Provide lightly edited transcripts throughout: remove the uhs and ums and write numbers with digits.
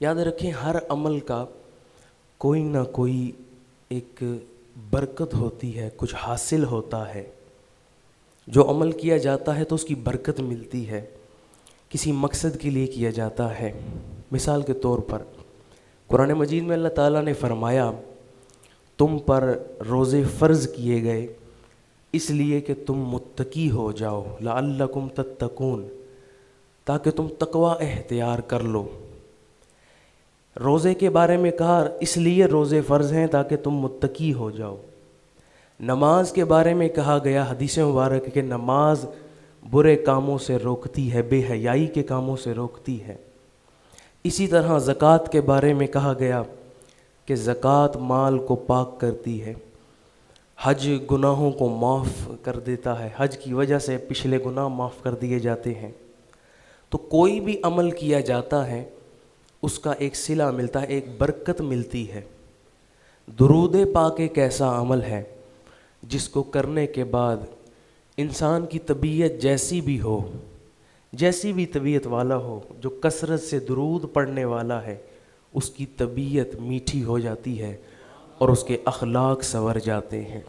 یاد رکھیں ہر عمل کا کوئی نہ کوئی ایک برکت ہوتی ہے، کچھ حاصل ہوتا ہے۔ جو عمل کیا جاتا ہے تو اس کی برکت ملتی ہے، کسی مقصد کے لیے کیا جاتا ہے۔ مثال کے طور پر قرآن مجید میں اللہ تعالیٰ نے فرمایا تم پر روزے فرض کیے گئے اس لیے کہ تم متقی ہو جاؤ، لعلکم تتقون، تاکہ تم تقوی اختیار کر لو۔ روزے کے بارے میں کہا اس لیے روزے فرض ہیں تاکہ تم متقی ہو جاؤ۔ نماز کے بارے میں کہا گیا حدیث مبارک کہ نماز برے کاموں سے روکتی ہے، بے حیائی کے کاموں سے روکتی ہے۔ اسی طرح زکوٰۃ کے بارے میں کہا گیا کہ زکوٰۃ مال کو پاک کرتی ہے۔ حج گناہوں کو معاف کر دیتا ہے، حج کی وجہ سے پچھلے گناہ معاف کر دیے جاتے ہیں۔ تو کوئی بھی عمل کیا جاتا ہے اس کا ایک صلہ ملتا ہے، ایک برکت ملتی ہے۔ درود پاک ایک ایسا عمل ہے جس کو کرنے کے بعد انسان کی طبیعت جیسی بھی ہو، جیسی بھی طبیعت والا ہو، جو کثرت سے درود پڑھنے والا ہے اس کی طبیعت میٹھی ہو جاتی ہے اور اس کے اخلاق سنور جاتے ہیں۔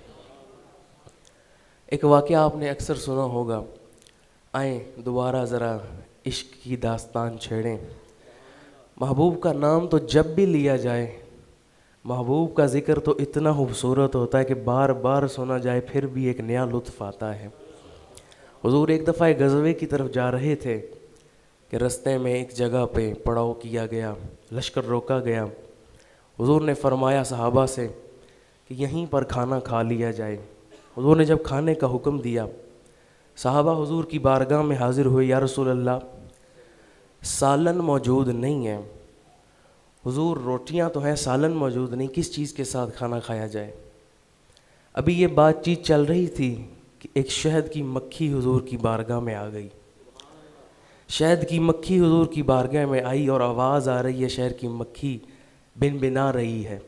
ایک واقعہ آپ نے اکثر سنا ہوگا، آئیں دوبارہ ذرا عشق کی داستان چھیڑیں۔ محبوب کا نام تو جب بھی لیا جائے، محبوب کا ذکر تو اتنا خوبصورت ہوتا ہے کہ بار بار سنا جائے پھر بھی ایک نیا لطف آتا ہے۔ حضور ایک دفعہ ایک غزوے کی طرف جا رہے تھے کہ رستے میں ایک جگہ پہ پڑاؤ کیا گیا، لشکر روکا گیا۔ حضور نے فرمایا صحابہ سے کہ یہیں پر کھانا کھا لیا جائے۔ حضور نے جب کھانے کا حکم دیا، صحابہ حضور کی بارگاہ میں حاضر ہوئے، یا رسول اللہ سالن موجود نہیں ہے۔ حضور روٹیاں تو ہیں، سالن موجود نہیں، کس چیز کے ساتھ کھانا کھایا جائے؟ ابھی یہ بات چیت چل رہی تھی کہ ایک شہد کی مکھی حضور کی بارگاہ میں آ گئی۔ شہد کی مکھی حضور کی بارگاہ میں آئی اور آواز آ رہی ہے، شہد کی مکھی بن بنا رہی ہے۔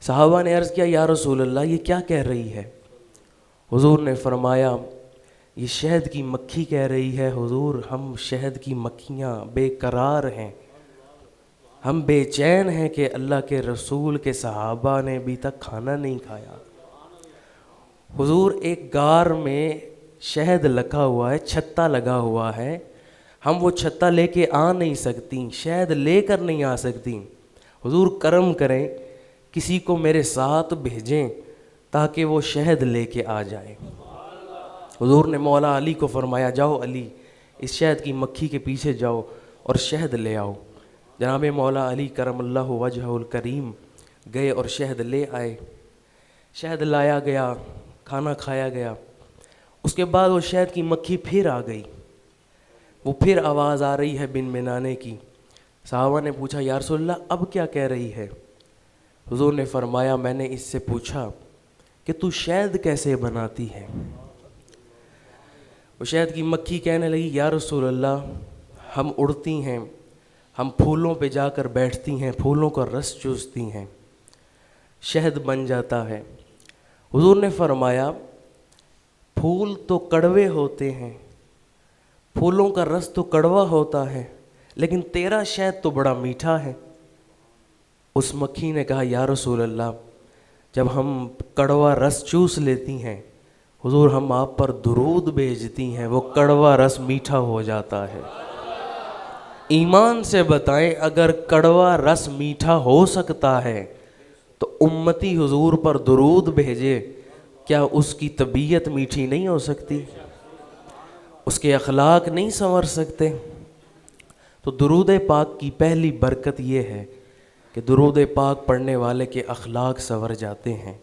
صحابہ نے عرض کیا یا رسول اللہ یہ کیا کہہ رہی ہے؟ حضور نے فرمایا یہ شہد کی مکھی کہہ رہی ہے حضور ہم شہد کی مکھیاں بے قرار ہیں، ہم بے چین ہیں کہ اللہ کے رسول کے صحابہ نے ابھی تک کھانا نہیں کھایا۔ حضور ایک غار میں شہد لکھا ہوا ہے، چھتا لگا ہوا ہے، ہم وہ چھتا لے کے آ نہیں سکتی، شہد لے کر نہیں آ سکتی۔ حضور کرم کریں کسی کو میرے ساتھ بھیجیں تاکہ وہ شہد لے کے آ جائے۔ حضور نے مولا علی کو فرمایا جاؤ علی اس شہد کی مکھی کے پیچھے جاؤ اور شہد لے آؤ۔ جناب مولا علی کرم اللہ وجہ الکریم گئے اور شہد لے آئے۔ شہد لایا گیا، کھانا کھایا گیا۔ اس کے بعد وہ شہد کی مکھی پھر آ گئی، وہ پھر آواز آ رہی ہے بن بنانے کی۔ صحابہ نے پوچھا یا رسول اللہ اب کیا کہہ رہی ہے؟ حضور نے فرمایا میں نے اس سے پوچھا کہ تو شہد کیسے بناتی ہے؟ وہ شہد کی مکھی کہنے لگی یا رسول اللہ ہم اڑتی ہیں، ہم پھولوں پہ جا کر بیٹھتی ہیں، پھولوں کا رس چوستی ہیں، شہد بن جاتا ہے۔ حضور نے فرمایا پھول تو کڑوے ہوتے ہیں، پھولوں کا رس تو کڑوا ہوتا ہے، لیکن تیرا شہد تو بڑا میٹھا ہے۔ اس مکھی نے کہا یا رسول اللہ جب ہم کڑوا رس چوس لیتی ہیں حضور ہم آپ پر درود بھیجتی ہیں، وہ کڑوا رس میٹھا ہو جاتا ہے۔ ایمان سے بتائیں اگر کڑوا رس میٹھا ہو سکتا ہے تو امتی حضور پر درود بھیجے، کیا اس کی طبیعت میٹھی نہیں ہو سکتی؟ اس کے اخلاق نہیں سنور سکتے؟ تو درود پاک کی پہلی برکت یہ ہے کہ درود پاک پڑھنے والے کے اخلاق سنور جاتے ہیں۔